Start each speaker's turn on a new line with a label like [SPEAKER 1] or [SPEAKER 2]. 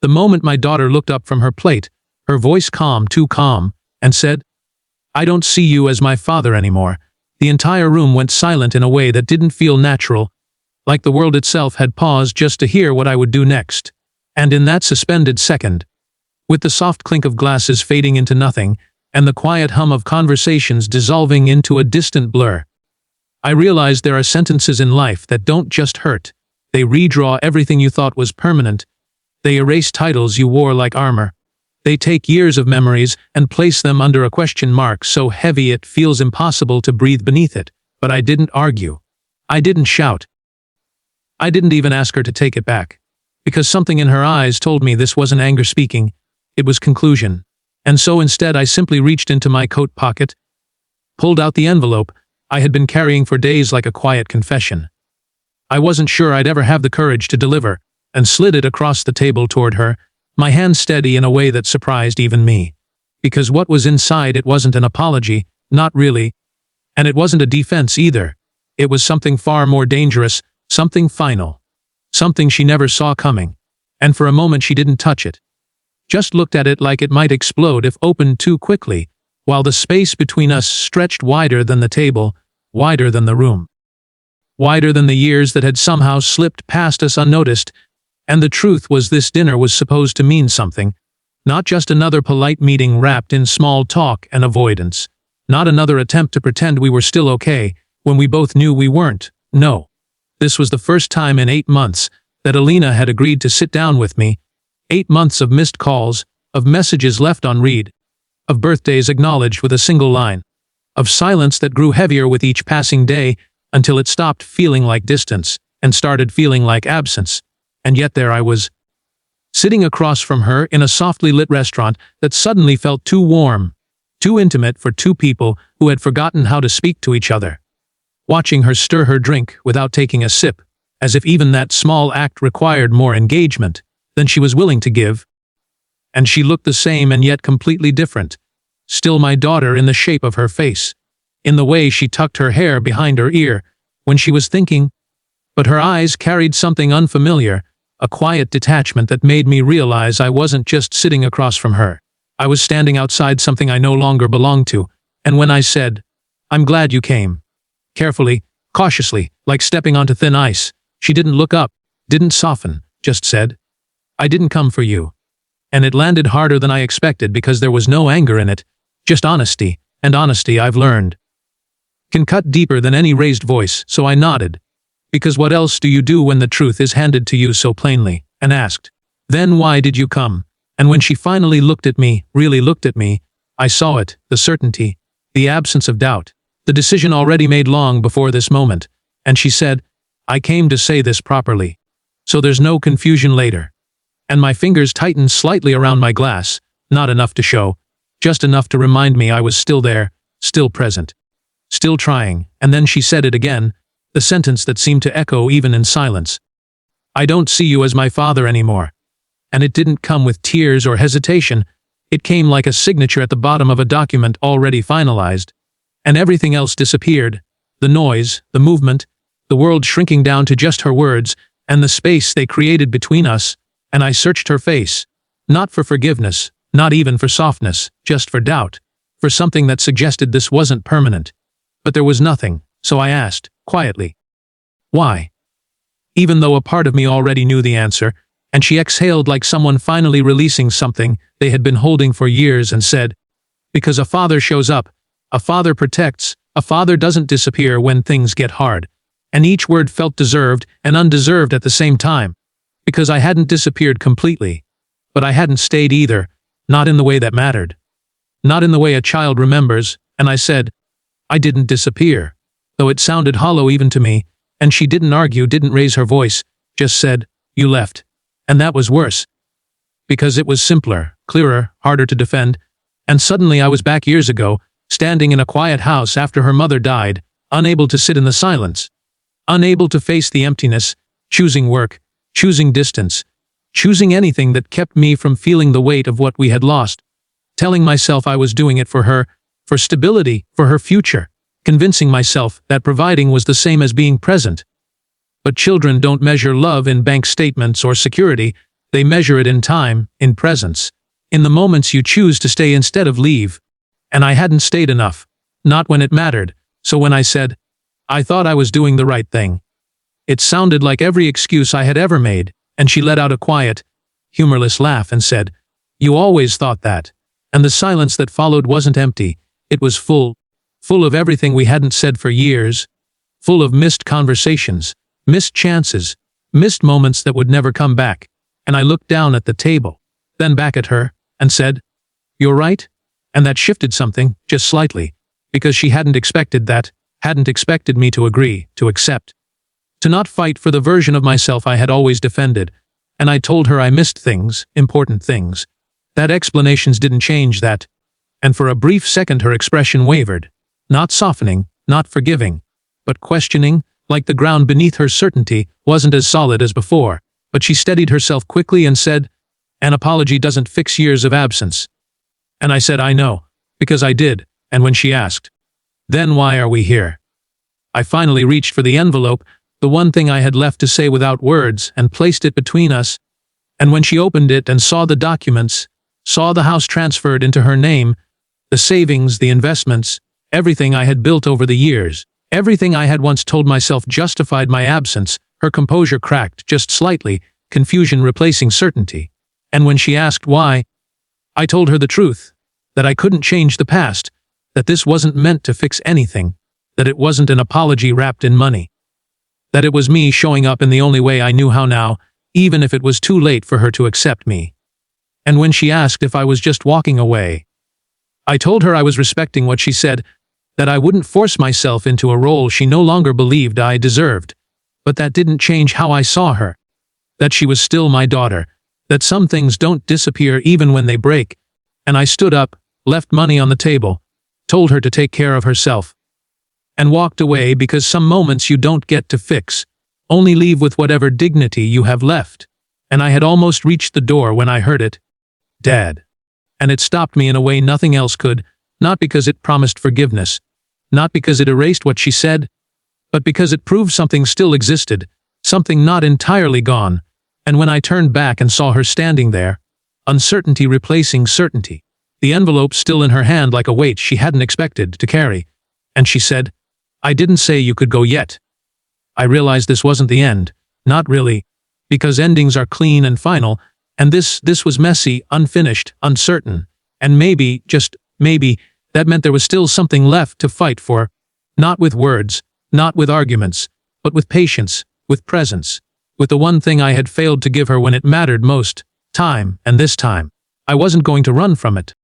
[SPEAKER 1] The moment my daughter looked up from her plate, her voice calm, too calm, and said, "I don't see you as my father anymore," the entire room went silent in a way that didn't feel natural, like the world itself had paused just to hear what I would do next. And in that suspended second, with the soft clink of glasses fading into nothing, and the quiet hum of conversations dissolving into a distant blur, I realized there are sentences in life that don't just hurt. They redraw everything you thought was permanent. They erase titles you wore like armor. They take years of memories and place them under a question mark so heavy it feels impossible to breathe beneath it. But I didn't argue. I didn't shout. I didn't even ask her to take it back. Because something in her eyes told me this wasn't anger speaking, it was conclusion. And so instead I simply reached into my coat pocket, pulled out the envelope I had been carrying for days like a quiet confession. I wasn't sure I'd ever have the courage to deliver, and slid it across the table toward her, my hand steady in a way that surprised even me. Because what was inside it wasn't an apology, not really. And it wasn't a defense either. It was something far more dangerous, something final. Something she never saw coming. And for a moment she didn't touch it. Just looked at it like it might explode if opened too quickly, while the space between us stretched wider than the table, wider than the room. Wider than the years that had somehow slipped past us unnoticed. And the truth was this dinner was supposed to mean something. Not just another polite meeting wrapped in small talk and avoidance. Not another attempt to pretend we were still okay, when we both knew we weren't. No. This was the first time in 8 months that Alina had agreed to sit down with me. 8 months of missed calls, of messages left unread, of birthdays acknowledged with a single line, of silence that grew heavier with each passing day until it stopped feeling like distance and started feeling like absence. And yet there I was, sitting across from her in a softly lit restaurant that suddenly felt too warm, too intimate for two people who had forgotten how to speak to each other. Watching her stir her drink without taking a sip, as if even that small act required more engagement than she was willing to give. And she looked the same and yet completely different. Still my daughter in the shape of her face, in the way she tucked her hair behind her ear when she was thinking, but her eyes carried something unfamiliar, a quiet detachment that made me realize I wasn't just sitting across from her. I was standing outside something I no longer belonged to, and when I said, "I'm glad you came," carefully, cautiously, like stepping onto thin ice, she didn't look up, didn't soften, just said, "I didn't come for you." And it landed harder than I expected because there was no anger in it, just honesty, and honesty, I've learned, can cut deeper than any raised voice, so I nodded. Because what else do you do when the truth is handed to you so plainly? And asked, "Then why did you come?" And when she finally looked at me, really looked at me, I saw it, the certainty, the absence of doubt, the decision already made long before this moment. And she said, "I came to say this properly, so there's no confusion later." And my fingers tightened slightly around my glass, not enough to show, just enough to remind me I was still there, still present, still trying. And then she said it again, the sentence that seemed to echo even in silence. "I don't see you as my father anymore." And it didn't come with tears or hesitation. It came like a signature at the bottom of a document already finalized. And everything else disappeared. The noise, the movement, the world shrinking down to just her words, and the space they created between us. And I searched her face. Not for forgiveness, not even for softness, just for doubt. For something that suggested this wasn't permanent. But there was nothing, so I asked, quietly, "Why?" Even though a part of me already knew the answer, and she exhaled like someone finally releasing something they had been holding for years and said, "Because a father shows up, a father protects, a father doesn't disappear when things get hard." And each word felt deserved and undeserved at the same time. Because I hadn't disappeared completely. But I hadn't stayed either, not in the way that mattered. Not in the way a child remembers, and I said, "I didn't disappear." Though it sounded hollow even to me, and she didn't argue, didn't raise her voice, just said, "You left." And that was worse. Because it was simpler, clearer, harder to defend, and suddenly I was back years ago, standing in a quiet house after her mother died, unable to sit in the silence, unable to face the emptiness, choosing work, choosing distance, choosing anything that kept me from feeling the weight of what we had lost, telling myself I was doing it for her, for stability, for her future, convincing myself that providing was the same as being present. But children don't measure love in bank statements or security, They measure it in time, in presence, in the moments you choose to stay instead of leave. And I hadn't stayed enough. Not when it mattered. So when I said, I thought I was doing the right thing, it sounded like every excuse I had ever made, and she let out a quiet, humorless laugh and said, You always thought that. And the silence that followed wasn't empty. It was full of everything we hadn't said for years, full of missed conversations, missed chances, missed moments that would never come back. And I looked down at the table, then back at her, and said, You're right? And that shifted something, just slightly, because she hadn't expected that, hadn't expected me to agree, to accept, to not fight for the version of myself I had always defended. And I told her I missed things, important things. That explanations didn't change that. And for a brief second her expression wavered, not softening, not forgiving, but questioning, like the ground beneath her certainty wasn't as solid as before. But she steadied herself quickly and said, An apology doesn't fix years of absence. And I said, I know, because I did. And when she asked, Then why are we here? I finally reached for the envelope, the one thing I had left to say without words, and placed it between us. And when she opened it and saw the documents, saw the house transferred into her name, the savings, the investments, everything I had built over the years, everything I had once told myself justified my absence, her composure cracked just slightly, confusion replacing certainty. And when she asked why, I told her the truth, that I couldn't change the past, that this wasn't meant to fix anything, that it wasn't an apology wrapped in money, that it was me showing up in the only way I knew how now, even if it was too late for her to accept me. And when she asked if I was just walking away, I told her I was respecting what she said, that I wouldn't force myself into a role she no longer believed I deserved, but that didn't change how I saw her, that she was still my daughter, that some things don't disappear even when they break. And I stood up, left money on the table, told her to take care of herself, and walked away because some moments you don't get to fix, only leave with whatever dignity you have left. And I had almost reached the door when I heard it, Dad. And it stopped me in a way nothing else could, not because it promised forgiveness, not because it erased what she said, but because it proved something still existed, something not entirely gone. And when I turned back and saw her standing there, uncertainty replacing certainty, the envelope still in her hand like a weight she hadn't expected to carry, and she said, I didn't say you could go yet. I realized this wasn't the end, not really, because endings are clean and final, and this was messy, unfinished, uncertain, and maybe, just maybe, that meant there was still something left to fight for, not with words, not with arguments, but with patience, with presence, with the one thing I had failed to give her when it mattered most, time, and this time, I wasn't going to run from it.